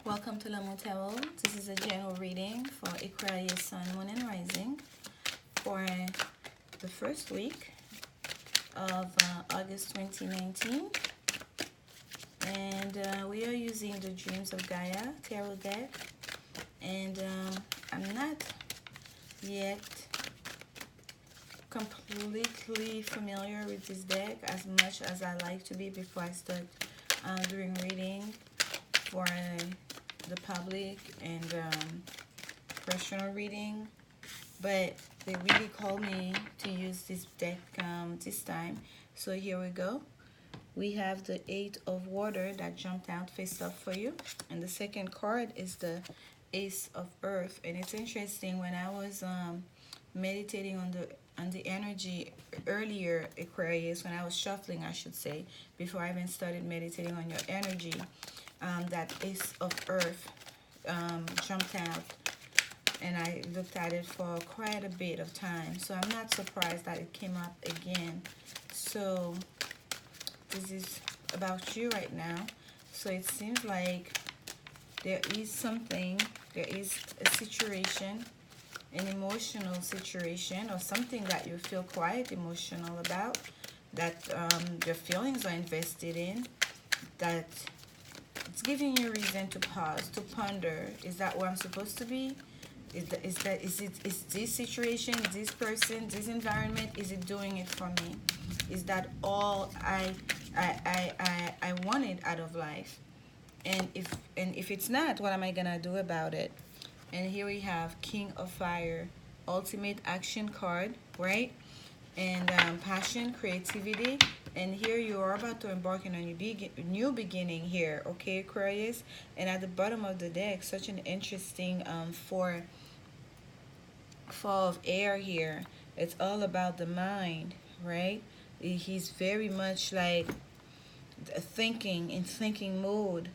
Welcome to Lanmoutarot. This is a general reading for Aquarius, Sun, Moon, and Rising for the first week of August 2019. And we are using the Dreams of Gaia Tarot deck. And I'm not yet completely familiar with this deck as much as I like to be before I start doing reading for the public and personal reading, but they really called me to use this deck this time. So here we go. We have the Eight of Water that jumped out face up for you, and the second card is the Ace of Earth. And it's interesting, when I was meditating on the energy earlier, Aquarius, when I was shuffling, I should say, before I even started meditating on your energy, that Ace of Earth jumped out, and I looked at it for quite a bit of time. So I'm not surprised that it came up again. So this is about you right now. So it seems like there is something, there is a situation, an emotional situation, or something that you feel quite emotional about, that your feelings are invested in, that it's giving you reason to pause, to ponder. Is that where I'm supposed to be? Is this situation, this person, this environment, is it doing it for me? Is that all I wanted out of life? And if it's not, what am I gonna do about it? And here we have King of Fire, ultimate action card, right? And passion, creativity. And here you are about to embark on a new beginning here, okay, Aquarius? And at the bottom of the deck, such an interesting four of air here. It's all about the mind, right? He's very much like thinking mode,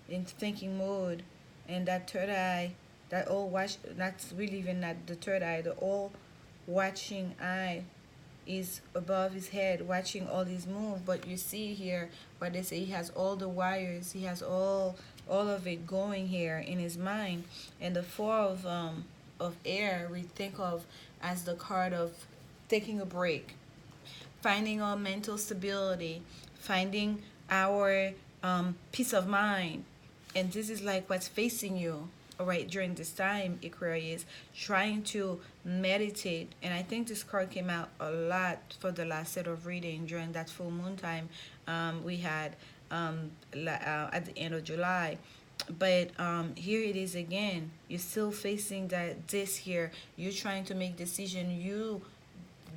and that third eye, that all watch, that's really even not the third eye, the all watching eye is above his head, watching all these moves. But you see here where they say he has all the wires, he has all of it going here in his mind. And the four of air we think of as the card of taking a break, finding our mental stability, finding our peace of mind. And this is like what's facing you, all right, during this time, Aquarius, trying to meditate. And I think this card came out a lot for the last set of reading during that full moon time we had at the end of July. But here it is again. You're still facing this here. You're trying to make decision. You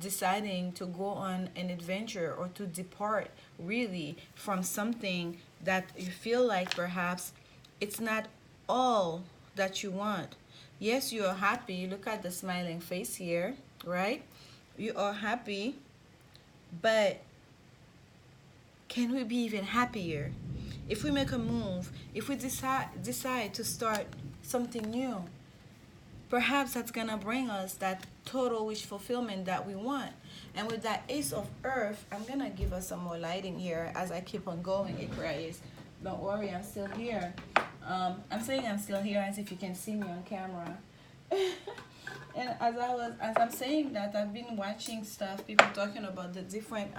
deciding to go on an adventure, or to depart really from something that you feel like perhaps it's not all that you want. Yes, you are happy. Look at the smiling face here, right? You are happy, but can we be even happier? If we make a move, if we decide to start something new, perhaps that's gonna bring us that total wish fulfillment that we want. And with that Ace of Earth, I'm gonna give us some more lighting here as I keep on going, Aquarius. Don't worry, I'm still here. I'm saying I'm still here as if you can see me on camera. And as I'm saying that, I've been watching stuff, people talking about the different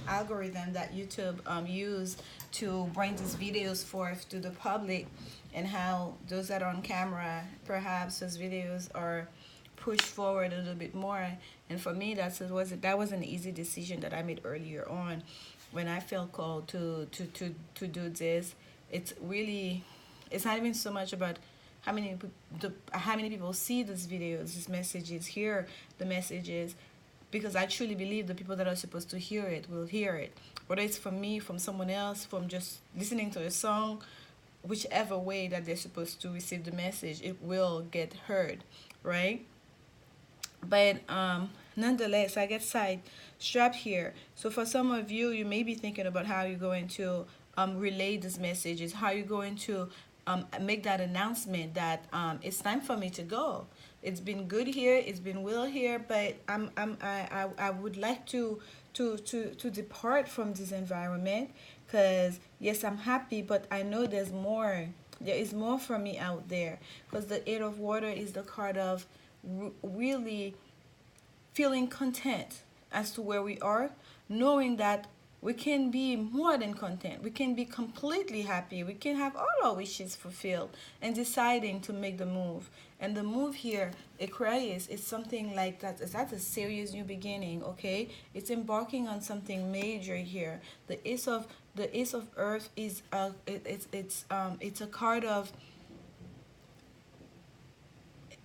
algorithm that YouTube use to bring these videos forth to the public, and how those that are on camera, perhaps those videos are pushed forward a little bit more. And for me, that was an easy decision that I made earlier on when I felt called to do this. It's really, it's not even so much about how many people see these videos, these messages, hear the messages, because I truly believe the people that are supposed to hear it will hear it. Whether it's from me, from someone else, from just listening to a song, whichever way that they're supposed to receive the message, it will get heard, right? But nonetheless, I get side strapped here. So for some of you, you may be thinking about how you're going to relay these messages, how you're going to make that announcement that it's time for me to go. It's been good here, it's been well here, but I would like to depart from this environment, because yes, I'm happy, but I know there's more. There is more for me out there, because the Eight of Water is the card of really feeling content as to where we are, knowing that we can be more than content. We can be completely happy. We can have all our wishes fulfilled, and deciding to make the move. And the move here, Aquarius, is something like that. That's a serious new beginning, okay? It's embarking on something major here. The Ace of Earth is it's a card of,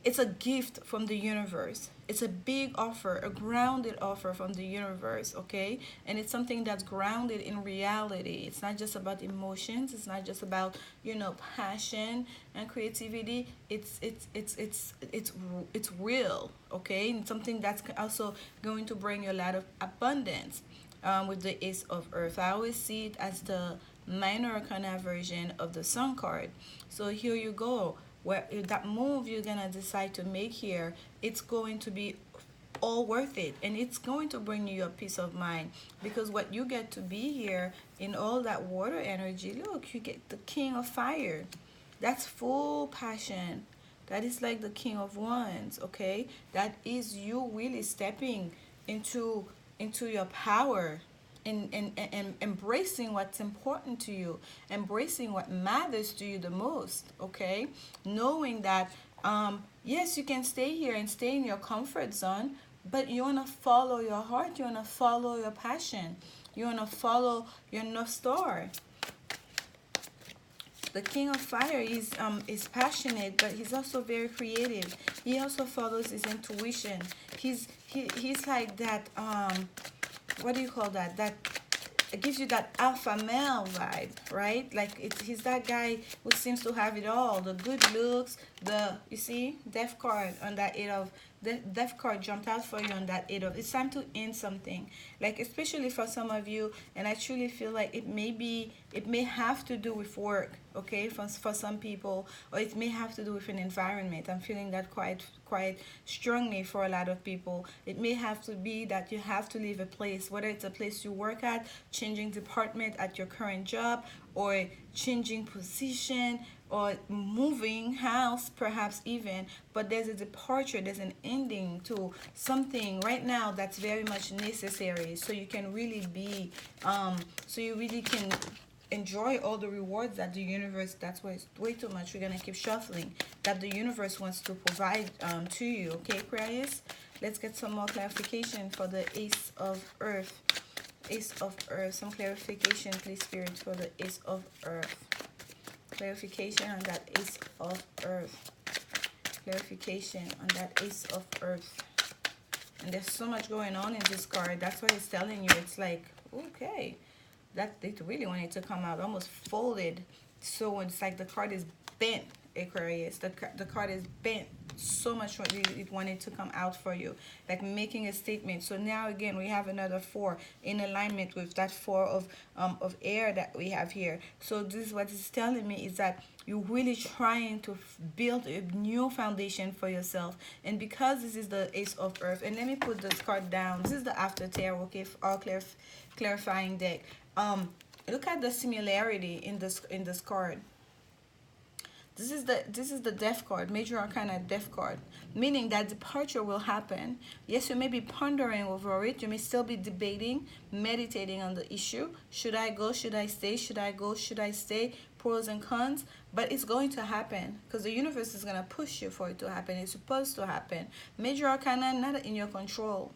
it's a gift from the universe. It's a big offer, a grounded offer from the universe, okay? And it's something that's grounded in reality. It's not just about emotions. It's not just about, passion and creativity. It's real, okay? And something that's also going to bring you a lot of abundance. With the Ace of Earth, I always see it as the minor arcana version of the Sun card. So here you go, where that move you're gonna decide to make here, it's going to be all worth it, and it's going to bring you a peace of mind, because what you get to be here in all that water energy, look, you get the King of Fire. That's full passion. That is like the King of Wands, okay? That is you really stepping into your power, and embracing what's important to you, embracing what matters to you the most, okay? Knowing that, yes, you can stay here and stay in your comfort zone, but you want to follow your heart, you want to follow your passion, you want to follow your North Star. The King of Fire is passionate, but he's also very creative. He also follows his intuition. He's like that, what do you call that? That it gives you that alpha male vibe, right? Like he's that guy who seems to have it all: the good looks, you see, Death card on that Eight of the Death card jumped out for you on that Eight of. It's time to end something, like especially for some of you, and I truly feel like it may have to do with work, okay, for some people, or it may have to do with an environment. I'm feeling that quite strongly for a lot of people. It may have to be that you have to leave a place, whether it's a place you work at, changing department at your current job, or changing position, or moving house, perhaps even. But there's a departure, there's an ending to something right now that's very much necessary, so you can really be so you really can enjoy all the rewards that the universe, that's why it's way too much, we're gonna keep shuffling, that the universe wants to provide to you, okay, Aquarius? Let's get some more clarification for the Ace of Earth. Ace of Earth, some clarification, please, Spirit, for the Ace of Earth. Clarification on that Ace of Earth. Clarification on that Ace of Earth. And there's so much going on in this card. That's what it's telling you. It's like, okay, that it really wanted to come out, almost folded. So it's like the card is bent, Aquarius. The card is bent so much what it wanted to come out for you, like making a statement. So now again we have another 4 in alignment with that 4 of air that we have here. So this is what it's telling me, is that you're really trying to build a new foundation for yourself. And because this is the Ace of Earth, and let me put this card down, this is the After Tarot, okay, all clarifying deck. Look at the similarity in this card. This is the Death card, Major Arcana Death card, meaning that departure will happen. Yes, you may be pondering over it. You may still be debating, meditating on the issue. Should I go? Should I stay? Should I go? Should I stay? Pros and cons. But it's going to happen, because the universe is going to push you for it to happen. It's supposed to happen. Major Arcana, not in your control.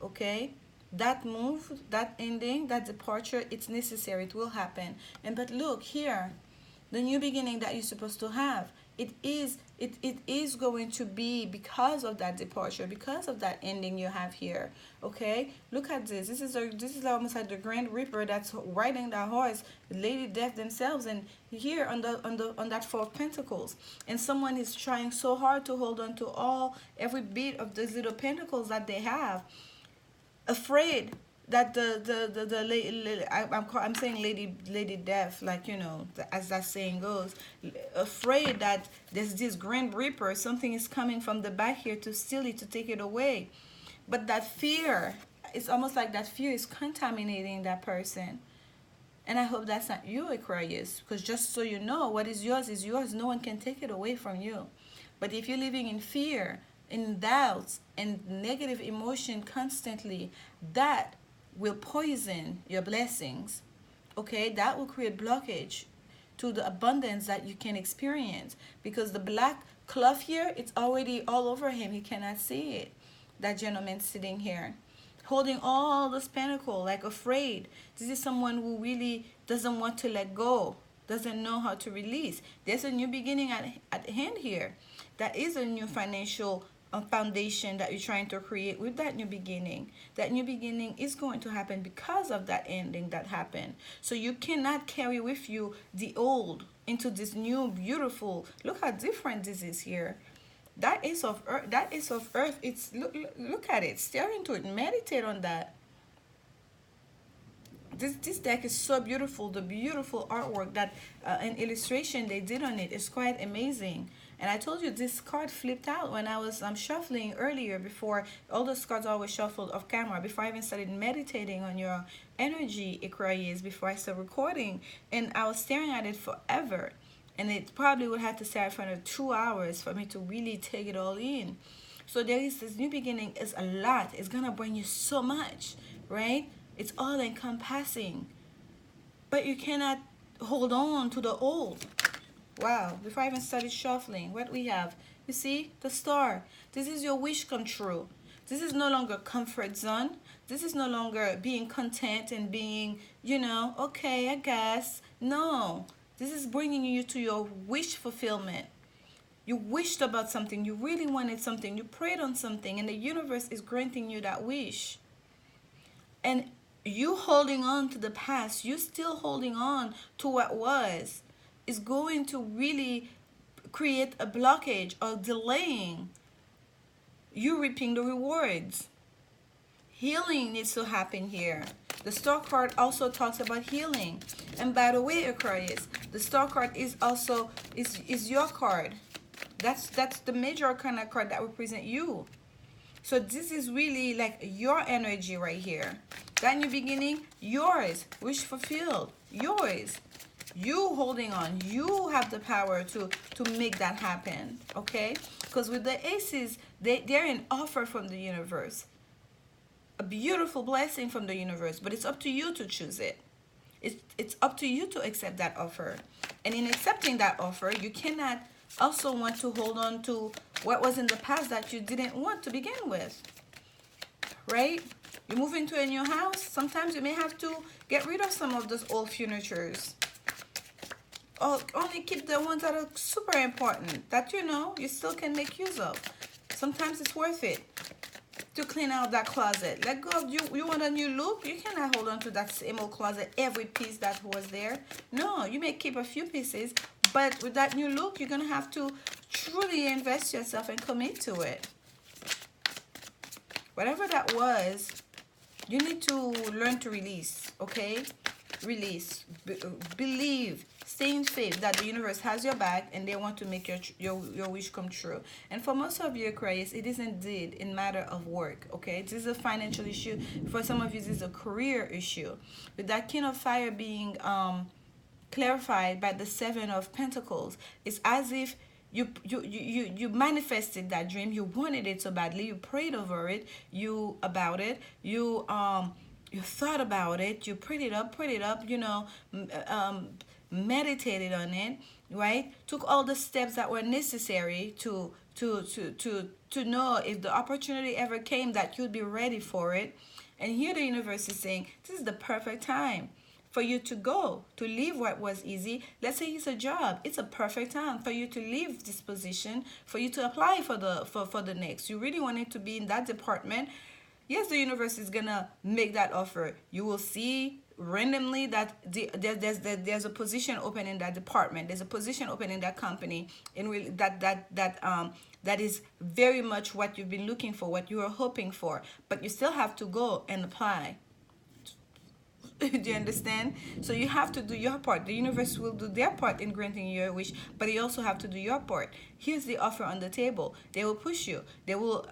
Okay? That move, that ending, that departure, it's necessary. It will happen. And but look here, the new beginning that you're supposed to have, it is going to be because of that departure, because of that ending you have here. Okay, look at this. This is almost like the Grand Reaper that's riding that horse, Lady Death themselves, and here on that 4 of Pentacles, and someone is trying so hard to hold on to every bit of those little pentacles that they have, afraid that I'm saying Lady Death, like, as that saying goes, afraid that there's this Grand Reaper, something is coming from the back here to steal it, to take it away. But that fear, it's almost like that fear is contaminating that person. And I hope that's not you, Aquarius, because just so you know, what is yours is yours. No one can take it away from you. But if you're living in fear, in doubts, and negative emotion constantly, that will poison your blessings. Okay, that will create blockage to the abundance that you can experience, because the black cloth here, it's already all over him. He cannot see it. That gentleman sitting here holding all this pentacle, like afraid. This is someone who really doesn't want to let go, doesn't know how to release. There's a new beginning at hand here. That is a new financial foundation that you're trying to create with that new beginning. That new beginning is going to happen because of that ending that happened. So you cannot carry with you the old into this new beautiful. Look how different this is here. That is of earth. That is of earth. It's look at it. Stare into it. Meditate on that. This deck is so beautiful. The beautiful artwork that an illustration they did on it is quite amazing. And I told you this card flipped out when I was shuffling earlier, before all those cards always shuffled off camera, before I even started meditating on your energy, Aquarius, before I started recording. And I was staring at it forever. And it probably would have to stay for another 2 hours for me to really take it all in. So there is this new beginning is a lot. It's going to bring you so much, right? It's all encompassing. But you cannot hold on to the old. Wow, before I even started shuffling, what we have, you see, the star. This is your wish come true. This is no longer comfort zone. This is no longer being content and being, okay, I guess. No, this is bringing you to your wish fulfillment. You wished about something. You really wanted something. You prayed on something, and the universe is granting you that wish. And you holding on to the past, you still holding on to what was, is going to really create a blockage or delaying you reaping the rewards. Healing needs to happen here. The star card also talks about healing. And by the way, Aquarius, the star card is also is your card. That's the major arcana card that represents you. So this is really like your energy right here. That new beginning, yours. Wish fulfilled, yours. You holding on. You have the power to make that happen, okay? Because with the aces, they're an offer from the universe. A beautiful blessing from the universe, but it's up to you to choose it. It's up to you to accept that offer. And in accepting that offer, you cannot also want to hold on to what was in the past that you didn't want to begin with, right? You move into a new house, sometimes you may have to get rid of some of those old furnitures. Or only keep the ones that are super important, that you still can make use of. Sometimes it's worth it to clean out that closet. Let go of you want a new look. You cannot hold on to that same old closet, every piece that was there. No, you may keep a few pieces, but with that new look, you're gonna have to truly invest yourself and commit to it. Whatever that was, you need to learn to release, okay? Release. Believe. Stay in faith that the universe has your back and they want to make your wish come true. And for most of you, Aquarius, it is indeed a matter of work, okay? This is a financial issue. For some of you, this is a career issue. With that King of Fire being clarified by the Seven of Pentacles, it's as if you manifested that dream. You wanted it so badly. You prayed over it. You thought about it. You prayed it up, meditated on it, right? Took all the steps that were necessary to know if the opportunity ever came that you'd be ready for it. And here the universe is saying, this is the perfect time for you to go, to leave what was easy. Let's say it's a job. It's a perfect time for you to leave this position, for you to apply for the next. You really wanted to be in that department. Yes, the universe is gonna make that offer. You will see randomly that there's a position open in that department. There's a position open in that company, in that is very much what you've been looking for, what you are hoping for. But you still have to go and apply. Do you understand? So you have to do your part. The universe will do their part in granting your wish, but you also have to do your part. Here's the offer on the table. They will push you. They will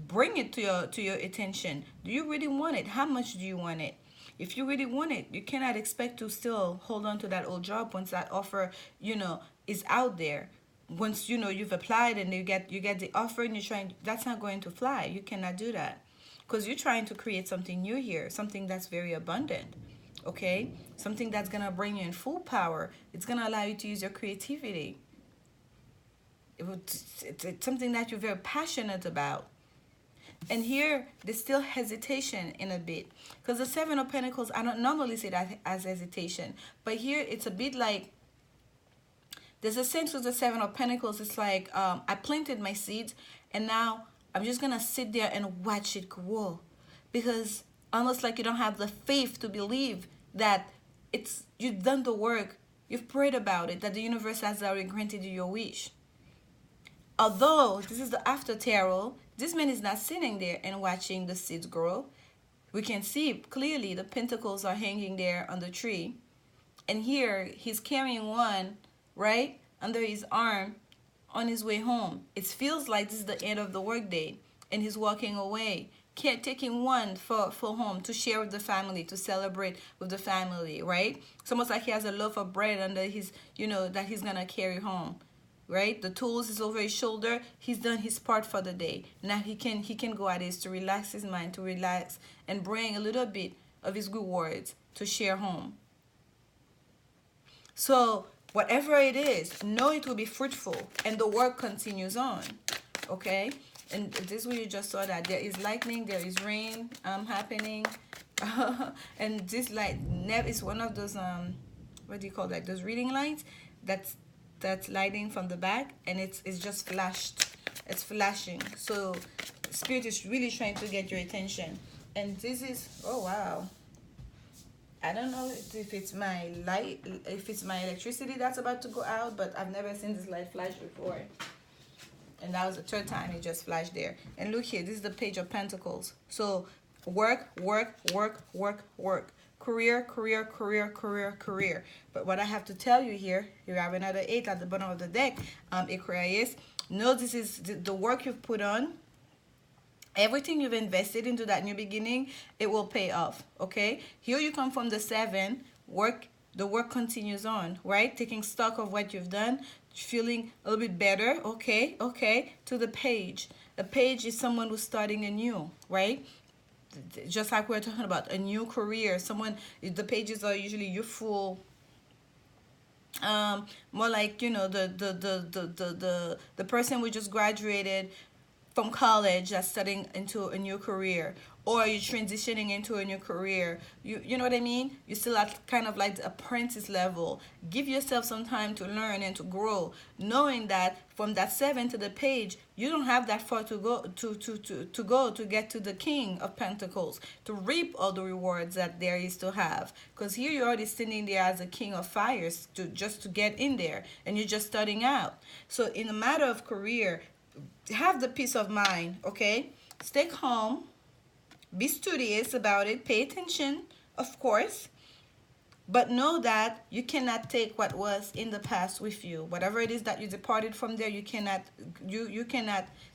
bring it to your attention. Do you really want it? How much do you want it? If you really want it, you cannot expect to still hold on to that old job once that offer, is out there. Once you've applied and you get the offer and you're trying, that's not going to fly. You cannot do that because you're trying to create something new here, something that's very abundant. Okay, something that's gonna bring you in full power. It's gonna allow you to use your creativity. It's something that you're very passionate about. And here, there's still hesitation in a bit. Because the Seven of Pentacles, I don't normally say that as hesitation. But here, it's a bit like, there's a sense with the Seven of Pentacles. It's like, I planted my seeds, and now I'm just going to sit there and watch it grow. Because almost like you don't have the faith to believe that you've done the work, you've prayed about it, that the universe has already granted you your wish. Although this is the after tarot, this man is not sitting there and watching the seeds grow. We can see clearly the pentacles are hanging there on the tree. And here he's carrying one, right, under his arm on his way home. It feels like this is the end of the workday and he's walking away. Taking one for home to share with the family, to celebrate with the family, right? It's almost like he has a loaf of bread under his, that he's going to carry home. Right, the tools is over his shoulder. He's done his part for the day. Now he can go at this to relax his mind, to relax and bring a little bit of his good words to share home. So whatever it is, know it will be fruitful and the work continues on. Okay, and this way you just saw that there is lightning, there is rain happening, and this light is one of those what do you call that? Those reading lights that's lighting from the back, and it's just flashed. It's flashing. So spirit is really trying to get your attention. And this is, oh wow, I don't know if it's my light, if it's my electricity that's about to go out, but I've never seen this light flash before. And that was the third time it just flashed there. And look here, this is the Page of Pentacles. So work, work, work, work, work. Career, career, career, career, career. But what I have to tell you here, you have another 8 at the bottom of the deck, Aquarius. Know this is the work you've put on. Everything you've invested into that new beginning, it will pay off, okay? Here you come from the 7, the work continues on, right? Taking stock of what you've done, feeling a little bit better, okay, to the Page. The Page is someone who's starting anew, right? Just like we're talking about a new career, the Pages are usually youthful, more like the person who just graduated from college that's studying into a new career, or you're transitioning into a new career. You know what I mean? You're still at kind of like the apprentice level. Give yourself some time to learn and to grow, knowing that from that 7 to the Page, you don't have that far to go to get to the King of Pentacles, to reap all the rewards that there is to have. Because here you're already standing there as a King of Fires just to get in there, and you're just starting out. So in the matter of career, have the peace of mind, okay? Stay calm. Be studious about it. Pay attention, of course. But know that you cannot take what was in the past with you. Whatever it is that you departed from there, you cannot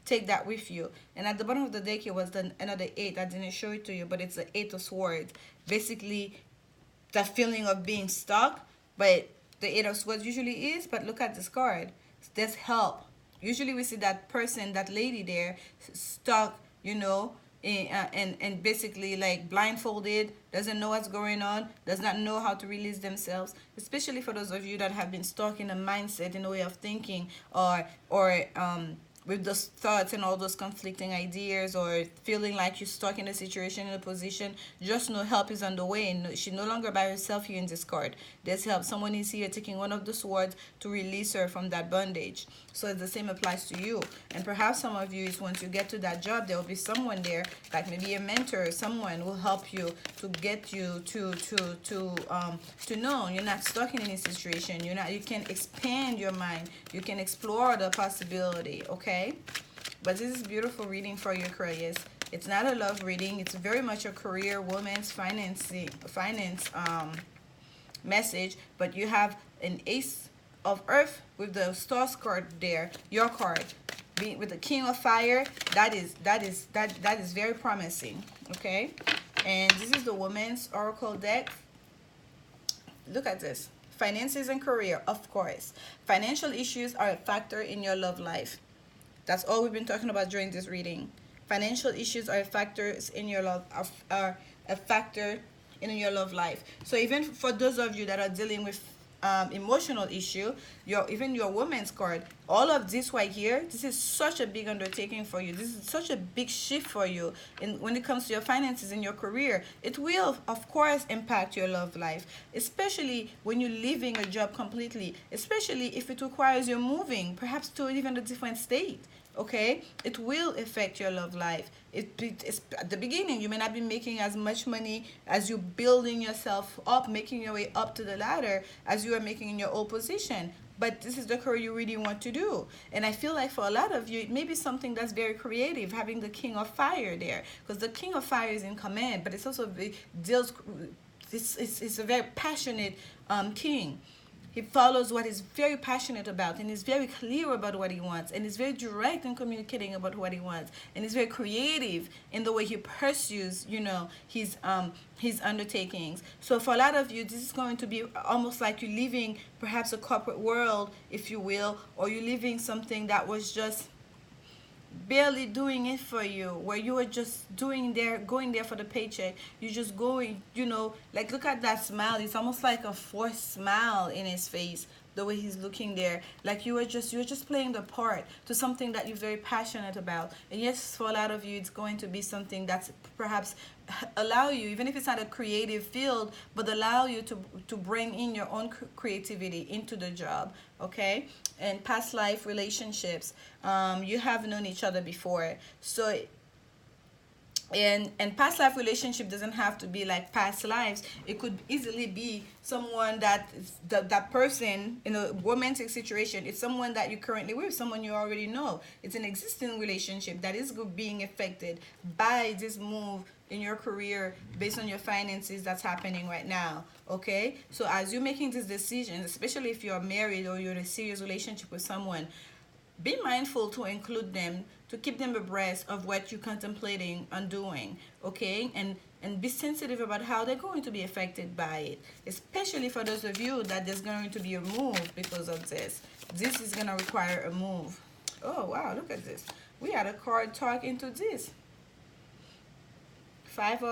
take that with you. And at the bottom of the deck here was another 8. I didn't show it to you, but it's the 8 of Swords. Basically, that feeling of being stuck. But the 8 of Swords usually is. But look at this card. There's help. Usually we see that person, that lady there, stuck, and basically like blindfolded, doesn't know what's going on, does not know how to release themselves, especially for those of you that have been stuck in a mindset, in a way of thinking, or with those thoughts and all those conflicting ideas, or feeling like you're stuck in a situation, in a position. Just know help is on the way, and she's no longer by herself here in this card. There's help. Someone is here taking one of the swords to release her from that bondage. So the same applies to you. And perhaps some of you, is once you get to that job, there will be someone there, like maybe a mentor, someone will help you to get you to know you're not stuck in any situation. You can expand your mind. You can explore the possibility, okay? But this is beautiful reading for you, Aquarius. It's not a love reading. It's very much a career, woman's finance message. But you have an Ace of Earth with the Stars card there, your card, with the King of Fire. That is very promising. Okay, And this is the Woman's Oracle deck. Look at this. Finances and career, of course. Financial issues are a factor in your love life. That's all we've been talking about during this reading. Financial issues are factors in your love, are a factor in your love life. So even for those of you that are dealing with emotional issue, even your woman's card, all of this right here, this is such a big undertaking for you. This is such a big shift for you. And when it comes to your finances and your career, it will of course impact your love life, especially when you're leaving a job completely, especially if it requires you moving perhaps to even a different state. Okay, it will affect your love life. It's, at the beginning you may not be making as much money as you building yourself up, making your way up to the ladder as you are making in your old position, but this is the career you really want to do. And I feel like for a lot of you it may be something that's very creative, having the King of Fire there, because the King of Fire is in command, but it's also deals, it's a very passionate king. He follows what he's very passionate about, and he's very clear about what he wants, and he's very direct in communicating about what he wants, and he's very creative in the way he pursues, his undertakings. So for a lot of you, this is going to be almost like you're leaving perhaps a corporate world, if you will, or you're leaving something that was just barely doing it for you, where you were just going there for the paycheck. You're just going, like, look at that smile. It's almost like a forced smile in his face, the way he's looking there, like you were just playing the part to something that you're very passionate about. And yes, for a lot of you it's going to be something that's perhaps allow you, even if it's not a creative field, but allow you to bring in your own creativity into the job. Okay. And past life relationships, you have known each other before, so and past life relationship doesn't have to be like past lives. It could easily be someone that person in a romantic situation. It's someone that you're currently with, someone you already know. It's an existing relationship that is being affected by this move in your career based on your finances that's happening right now. Okay, so as you're making these decisions, especially if you're married or you're in a serious relationship with someone, be mindful to include them, to keep them abreast of what you're contemplating on doing. Okay, and be sensitive about how they're going to be affected by it, especially for those of you that there's going to be a move because of this. This is going to require a move. Oh wow, look at this. We had a card talk into this. Five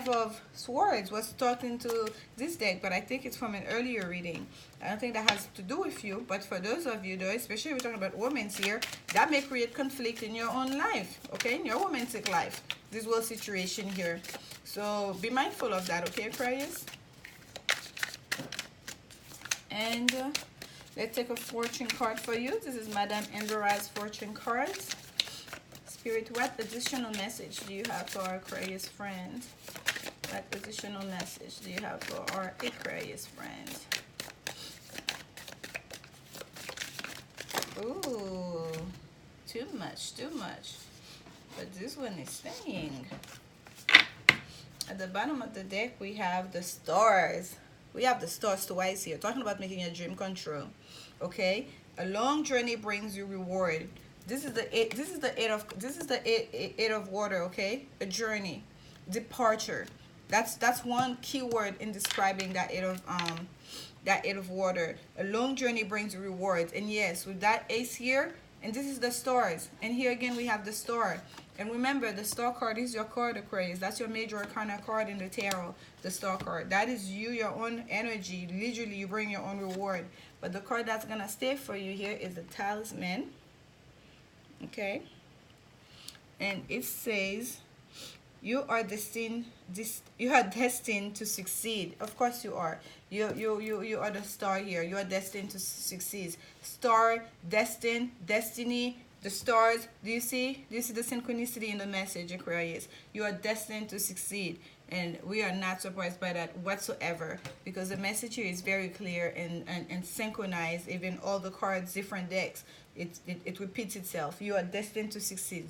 of Swords was talking to this deck, but I think it's from an earlier reading. I don't think that has to do with you, but for those of you though, especially we're talking about women's here, that may create conflict in your own life, okay, in your romantic life, this whole situation here. So be mindful of that, okay, Aquarius? And let's take a fortune card for you. This is Madame Endura's fortune cards. Spirit, what additional message do you have for our Aquarius friend? What additional message do you have for our Aquarius friend? Ooh, too much. But this one is staying. At the bottom of the deck, we have the stars. We have the stars twice here, talking about making a dream come true. Okay, a long journey brings you reward. This is the eight. This is the eight of water. Okay, a journey, departure. That's one key word in describing that eight of water. A long journey brings rewards. And yes, with that ace here, and this is the stars. And here again we have the star. And remember, the star card is your card, Aquarius. That's your major arcana card in the tarot. The star card. That is you, your own energy. Literally, you bring your own reward. But the card that's gonna stay for you here is the talisman. Okay, and it says you are destined to succeed. Of course you are. You are the star here. You are destined to succeed. Star, destined, destiny, the stars. Do you see the synchronicity in the message, Aquarius? You are destined to succeed, and we are not surprised by that whatsoever, because the message here is very clear and synchronized. Even all the cards, different decks, it repeats itself. You are destined to succeed.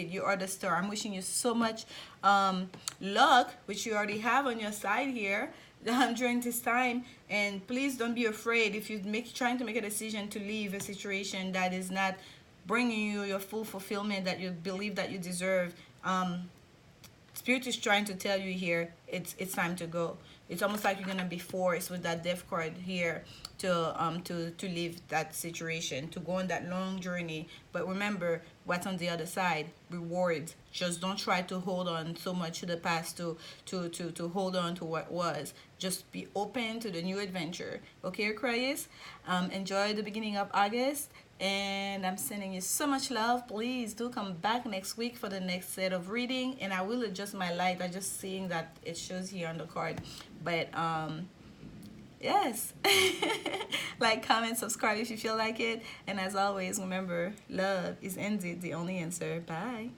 You are the star. I'm wishing you so much luck, which you already have on your side here during this time. And please don't be afraid if you're trying to make a decision to leave a situation that is not bringing you your full fulfillment that you believe that you deserve. Spirit is trying to tell you here, it's time to go. It's almost like you're gonna be forced with that death card here to leave that situation, to go on that long journey. But remember what's on the other side, rewards. Just don't try to hold on so much to the past, to hold on to what was. Just be open to the new adventure. Okay, Aquarius? Enjoy the beginning of August, and I'm sending you so much love. Please do come back next week for the next set of reading, and I will adjust my light. I'm just seeing that it shows here on the card. But yes. Like, comment, subscribe if you feel like it, and as always, remember, love is indeed the only answer. Bye.